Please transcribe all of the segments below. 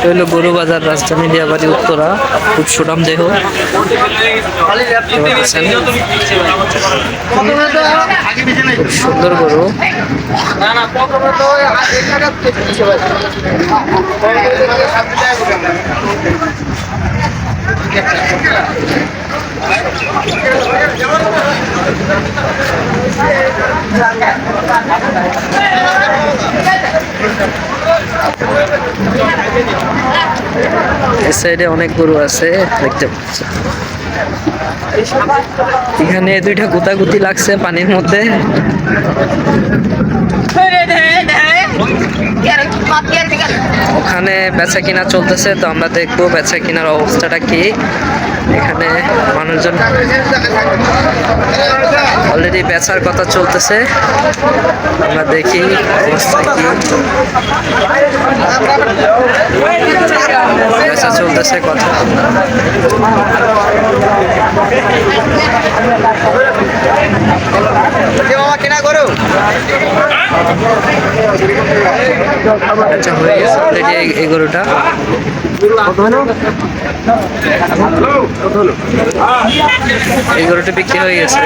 হইলো গরু বাজার, রাজধানী দিয়াবাড়ি, উত্তরা। খুব সুঠাম দেহ, খুব সুন্দর গরু। এই সাইডে অনেক গরু আছে দেখতে পাচ্ছি। এখানে দুইটা গুতাগুতি লাগছে পানির মধ্যে। ওখানে বেচা কিনা চলতেছে, তো আমরা দেখবো বেচা কিনার অবস্থাটা কি। এখানে মানুষজন অলরেডি বেচার কথা চলতেছে, আমরা দেখি অবস্থা কি। বেচা চলতেছে কথা। কেনা করো আচ্ছা, হয়ে গেছে অলরেডি এই গরুটা। এই গরুটা বিক্রি হয়ে গেছে।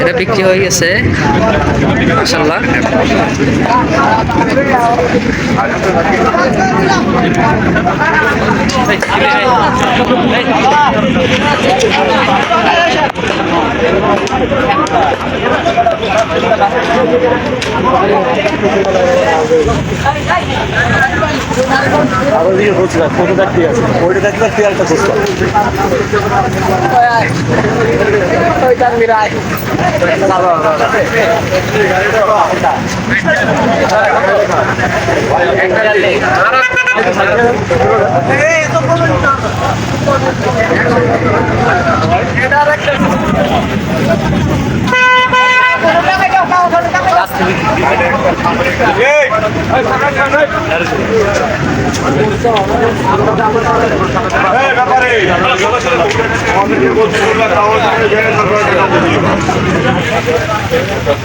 এটা বিক্রি হয়ে গেছে মাশাআল্লাহ। আরো দিয়ে বুঝলাম ফটোটা কি আছে, ওইটা দেখলে পেয়ারটা বুঝলাম।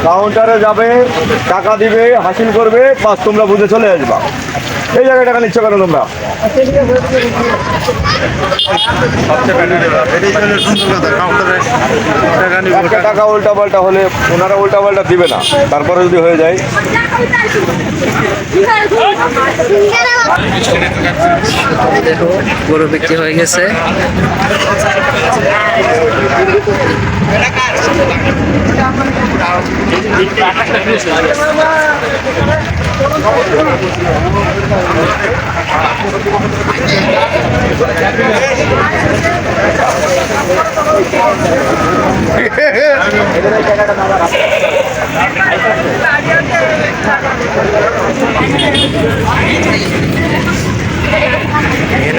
কাউন্টারে যাবে, টাকা দিবে, হাসিল করবে, বাস তোমরা বুঝে চলে আসবা। এই জায়গায় টাকা নিচ্ছ কেন তোমরা? টাকা উল্টা পাল্টা হলে ওনারা উল্টা পাল্টা দিবে না, তারপরে যদি হয়ে যায়। দেখো গরু বিক্রি হয়ে গেছে।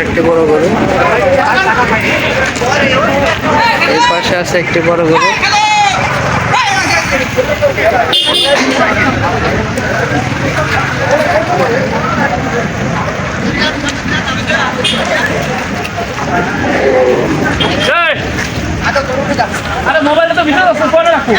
একটি বড় গরু, এই পাশে আছে একটি বড় গরু। আরে মোবাইলটা তো ভিতরে আছে, পরে রাখো।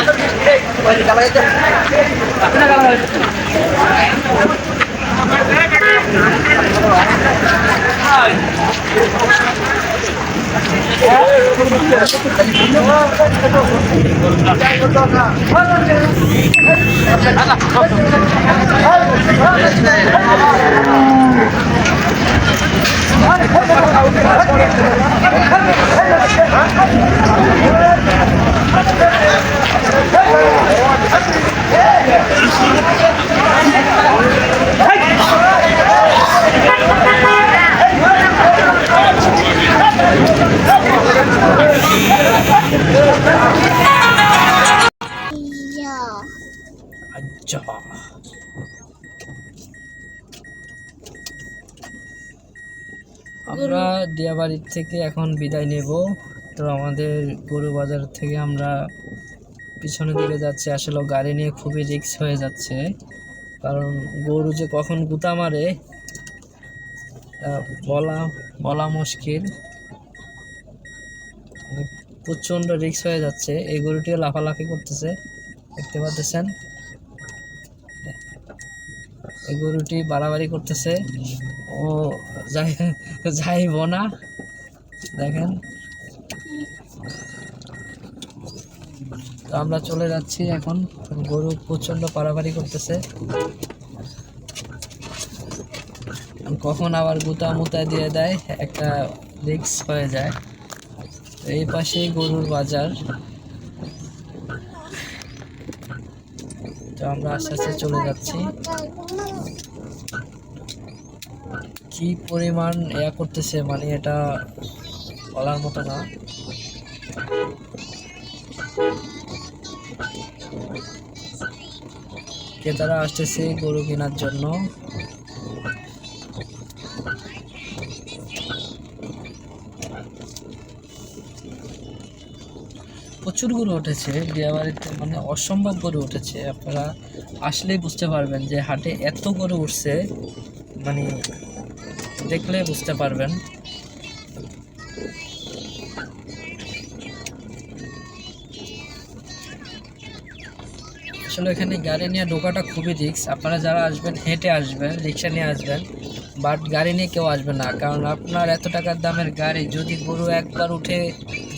আচ্ছা, আমরা দিয়াবাড়ির থেকে এখন বিদায় নেব। তো আমাদের গরু বাজার থেকে আমরা পিছনের দিকে যাচ্ছি। আসলে গাড়ি নিয়ে খুবই রিস্ক হয়ে যাচ্ছে, কারণ গরু যে কখন গুতা মারে বলা বলা মুশকিল, মানে প্রচণ্ড রিস্ক হয়ে যাচ্ছে। এই গরুটিও লাফালাফি করতেছে, দেখতে পাচ্ছেন। এই গরুটি বাড়াবাড়ি করতেছে, ও যাইব না, দেখেন। তো আমরা চলে যাচ্ছি এখন। গরু প্রচণ্ড পাড়াবাড়ি করতেছে, কখন আবার গুতা মুতা দিয়ে দেয়, একটা রিস্ক হয়ে যায়। তো এই পাশেই গরুর বাজার। তো আমরা আস্তে আস্তে চলে যাচ্ছি। কি পরিমাণ করতেছে, মানে এটা বলার মতো না। ক্রেতারা আসতেছে গরু কেনার জন্য। প্রচুর গরু উঠেছে বিয়াবাড়িতে, মানে অসম্ভব গরু উঠেছে। আপনারা আসলেই বুঝতে পারবেন যে হাটে এত গরু উঠছে, মানে দেখলে বুঝতে পারবেন। আসলে এখানে গাড়ি নিয়ে ঢোকাটা খুবই রিস্ক। আপনারা যারা আসবেন হেঁটে আসবেন, রিক্সা নিয়ে আসবেন, বাট গাড়ি নিয়ে কেউ আসবে না। কারণ আপনার এত টাকার দামের গাড়ি যদি গরু একবার উঠে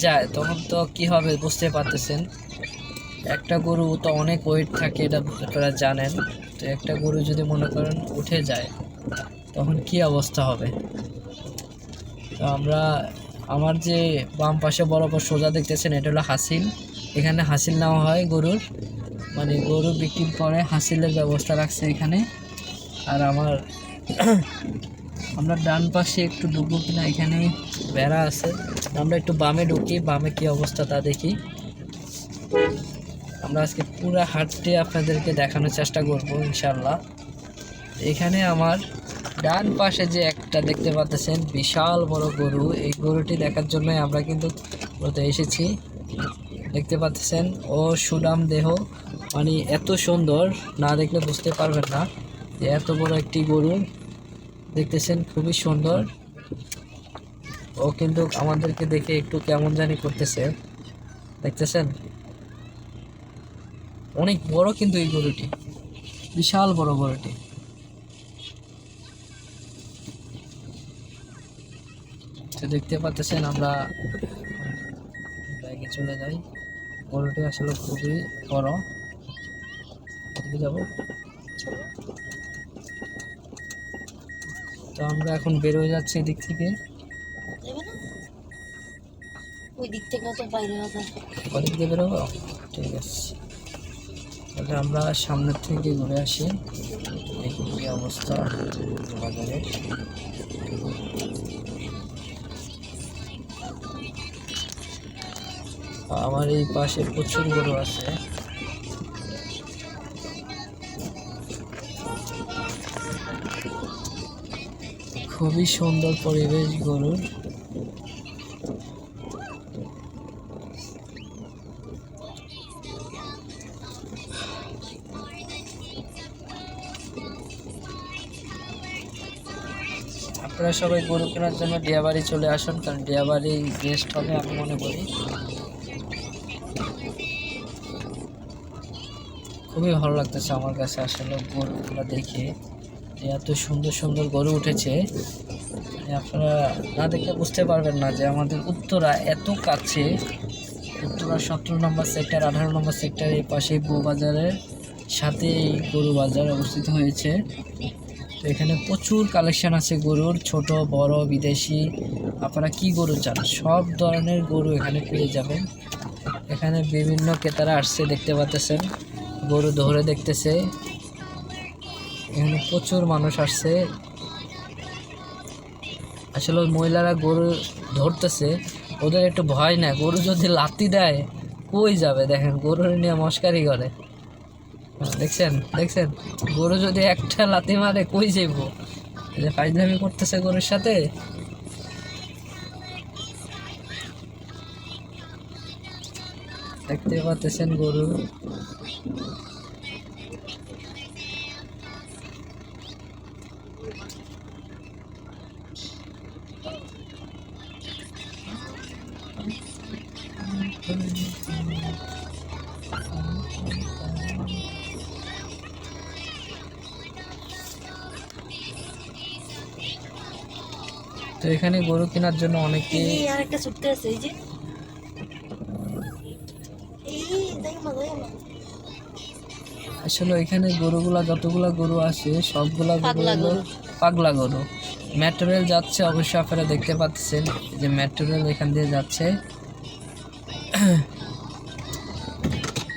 যায় তখন তো কি হবে বুঝতে পারতেছেন। একটা গরু তো অনেক ওয়েট থাকে, এটা আপনারা জানেন। তো একটা গরু যদি মনে করেন উঠে যায় তখন কি অবস্থা হবে। তো আমার যে বাম পাশে বরাবর সোজা দেখতেছেন, এটা হলো হাসিল। এখানে হাসিল নেওয়া হয় গরুর, মানে গরু বিক্রির পরে হাসিলের ব্যবস্থা রাখছে এখানে। আর আমরা ডান পাশে একটু ঢুকবো কিনা, এখানে বেড়া আছে। আমরা একটু বামে ঢুকি, বামে কি অবস্থা তা দেখি। আমরা আজকে পুরো হাটটি আপনাদেরকে দেখানোর চেষ্টা করব ইনশাল্লাহ। এখানে আমার ডান পাশে যে একটা দেখতে পাচ্ছেন বিশাল বড় গরু, এই গরুটি দেখার জন্যই আমরা কিন্তু এসেছি। দেখতে পাচ্ছেন ও সুনাম দেহ, মানে এত সুন্দর, না দেখলে বুঝতে পারবেন না যে এত বড় একটি গরু। দেখতেছেন খুবই সুন্দর। ও কিন্তু আমাদেরকে দেখে একটু কেমন জানি করতেছে, দেখতেছেন। অনেক বড় কিন্তু এই গরুটি, বিশাল বড় গরুটি। তো দেখতে পাচ্ছেন, আমরা ব্যাগে চলে যাই। গরুটি আসলে খুবই বড়। যাব। তো আমরা এখন বের হয়ে যাচ্ছি এদিক থেকে। ওই দিক থেকে তো বাইরে হবে। ওদিক দিয়ে বেরোবো, ঠিক আছে। তাহলে আমরা সামনের থেকে ঘুরে আসি, দেখি কি অবস্থা বাজারের। আমার এই পাশে প্রচুর গরু আছে। খুবই সুন্দর পরিবেশ গরুর। আপনারা সবাই গরু কেনার জন্য ডিয়াবাড়ি চলে আসুন, কারণ ডিয়াবাড়ি বেস্ট হবে আমি মনে করি। খুবই ভালো লাগতেছে আমার কাছে আসলে গরুগুলো দেখে, এত সুন্দর সুন্দর গরু উঠেছে। আপনারা না দেখলে বুঝতে পারবেন না যে আমাদের উত্তরা এত কাছে। উত্তরা 17 নম্বর সেক্টর, 18 নম্বর সেক্টর, এই পাশে বউবাজারের সাথে এই গরু বাজার অবস্থিত হয়েছে। তো এখানে প্রচুর কালেকশন আছে গরুর, ছোট বড় বিদেশি। আপনারা কি গরু চান সব ধরনের গরু এখানে পেয়ে যাবেন। এখানে বিভিন্ন ক্রেতারা আসছে, দেখতে পাচ্ছেন গরু ধরে দেখতেছে। এখানে প্রচুর মানুষ আসছে। আসলে মহিলারা গরু ধরতেছে, ওদের একটু ভয় না, গরু যদি লাথি দেয় কই যাবে। দেখেন গরু নিয়ে মস্কারি করে, দেখছেন গরু যদি একটা লাথি মারে কই যাইব। যে ফাইজলামি করতেছে গরুর সাথে। দেখতে পাচ্ছেন গরু। তো এখানে গরু কেনার জন্য অনেকে এই আর একটা ছোট্ট আছে এই যে এই দেখো না আসলে এখানে গরুগুলা যতগুলা গরু আসে সবগুলা গরু পাগলা হলো গরু। পাগলা গরু। মেট্রো রেল যাচ্ছে অবশ্যই আপনারা দেখতে পাচ্ছেন যে মেট্রো রেল এখান দিয়ে যাচ্ছে।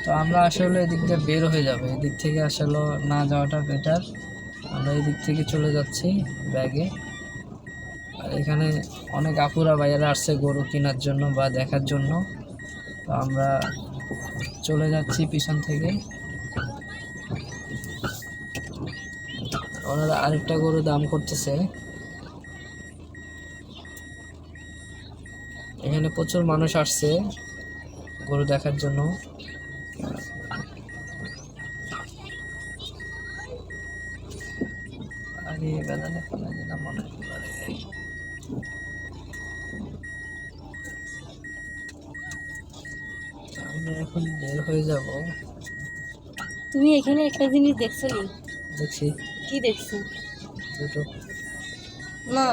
তো আমরা আসলে এদিক দিয়ে বের হয়ে যাবো, এদিক থেকে আসলে না যাওয়াটা বেটার। আমরা এদিক থেকে চলে যাচ্ছি ব্যাগে। আর এখানে অনেক আপুরা ভাইয়ারা আসছে গরু কেনার জন্য বা দেখার জন্য। তো আমরা চলে যাচ্ছি পিছন থেকে। ওনারা আরেকটা গরু দাম করতেছে। এখানে প্রচুর মানুষ আসছে গরু দেখার জন্য। আরে বেদানে ফেলা দিলাম মনে করে। আমরা এখন বের হয়ে যাব। তুমি এখানে একটা জিনিস দেখছো নি? দেখছি কি দেখছো? দুটো না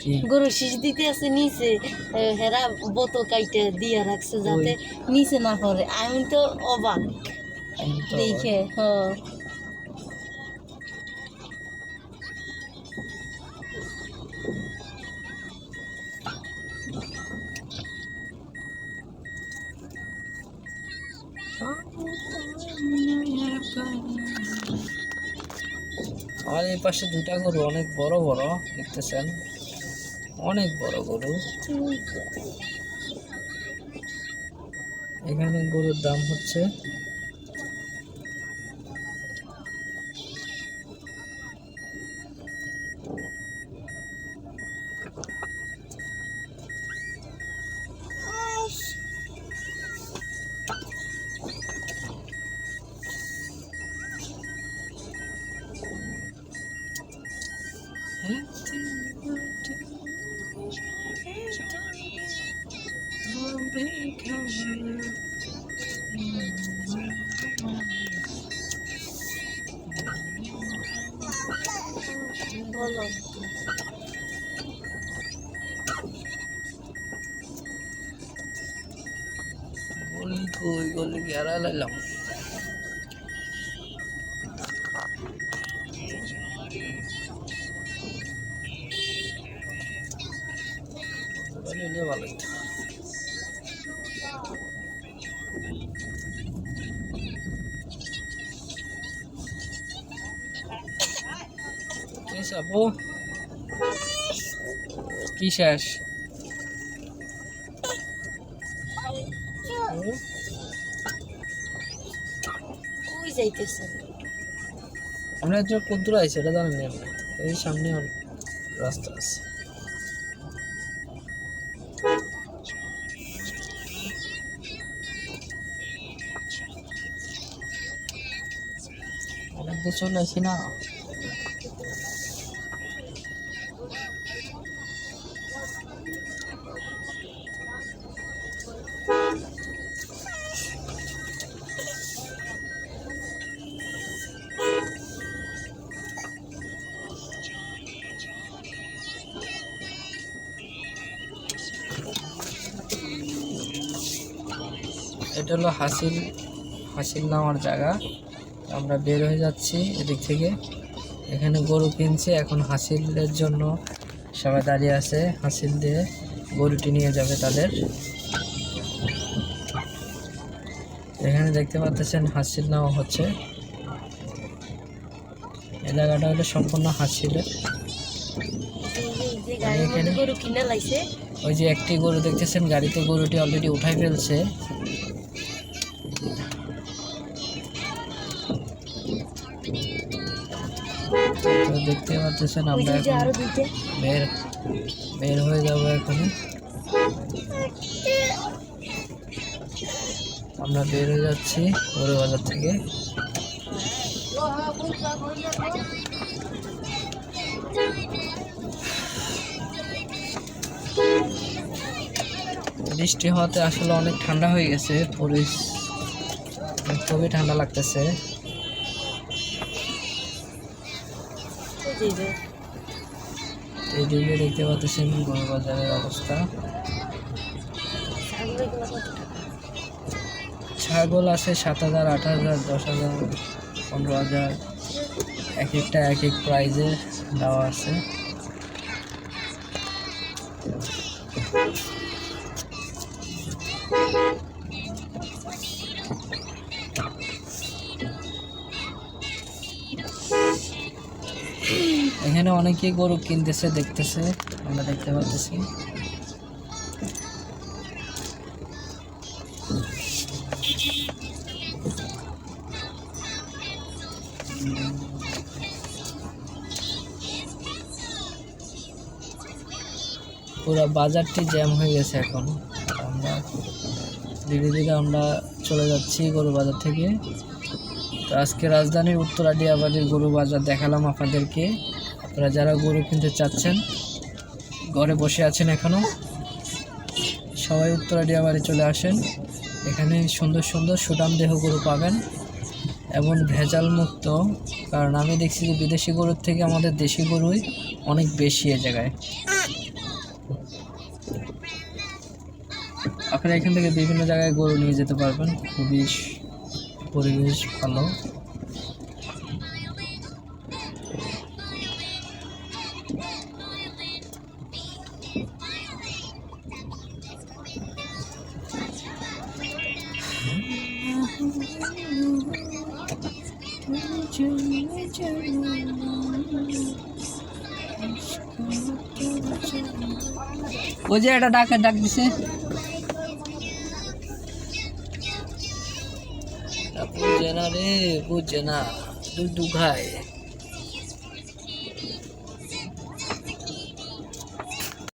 কি গরু শীষ দিতে আছে নিচে হেরা বোতল কাইটে দিয়া রাখছে যাতে নিচে না পড়ে। আমি তো অবাক আমি তো দেখে হ্যাঁ আমার এই পাশে দুটা গরু অনেক বড় বড় দেখতেছেন, অনেক বড় গরু। এখানে গরুর দাম হচ্ছে বলো গলি কই গলি গেরা লাইলাম। ভালো আপু কি শেষ? কই যাইতেছে? আমরা যে কদ্দুর আইছি এটা জানেন না আপনি? এই সামনে রাস্তা আছে। অনেক দূর চলে আসি না। এটা হলো হাসিল নামার জায়গা। আমরা বের হয়ে যাচ্ছি এদিক থেকে। এখানে গরু কিনছে, এখন হাসিলের জন্য সবাই দাঁড়িয়ে আছে। হাসিল দিয়ে গরুটি নিয়ে যাবে তাদের। এখানে দেখতে পাচ্ছেন হাসিল নেওয়া হচ্ছে। এই জায়গাটা হলো সম্পূর্ণ হাসিলের। যে গাড়ির মধ্যে গরু কিনে লাইছে ওই যে একটি গরু দেখতেছেন গাড়িতে, গরুটি অলরেডি উঠাই ফেলছে। তো দেখতে পাচ্ছেন আমরা এখন আরো দুইটা বের হয়ে যাবো এখনই। আমরা বের হয়ে যাচ্ছি গরু বাজার থেকে। বৃষ্টি হওয়াতে আসলে অনেক ঠান্ডা হয়ে গেছে, খুবই ঠান্ডা লাগতেছে। এইদিকে দেখতে পাচ্ছেন গরু বাজারের অবস্থা। ছাগল আছে 7,000, 8,000, 10,000, 15,000, এক একটা এক এক প্রাইজে দেওয়া আছে। এখানে অনেকেই গরু কিনতেছে, দেখতেছে, আমরা দেখতে পাচ্ছি। পুরো বাজারটি জ্যাম হয়ে গেছে এখন। আমরা ধীরে ধীরে আমরা চলে যাচ্ছি গরু বাজার থেকে। তো আজকে রাজধানীর উত্তরা ডিয়াবাড়ির গরু বাজার দেখালাম আপনাদেরকে। আপনারা যারা গরু কিনতে চাচ্ছেন, ঘরে বসে আছেন এখনও, সবাই উত্তরা ডিয়াবাড়ি চলে আসেন। এখানে সুন্দর সুন্দর সুঠাম দেহ গরু পাবেন এবং ভেজাল মুক্ত। কারণ আমি দেখছি যে বিদেশি গরুর থেকে আমাদের দেশি গরুই অনেক বেশি এ জায়গায়। আপনারা এখান থেকে বিভিন্ন জায়গায় গরু নিয়ে যেতে পারবেন, খুবই পরিবেশ ভালো। ওই যে একটা ডাক দিছে, বুঝে না রে, বুঝে না, দুধ খায়।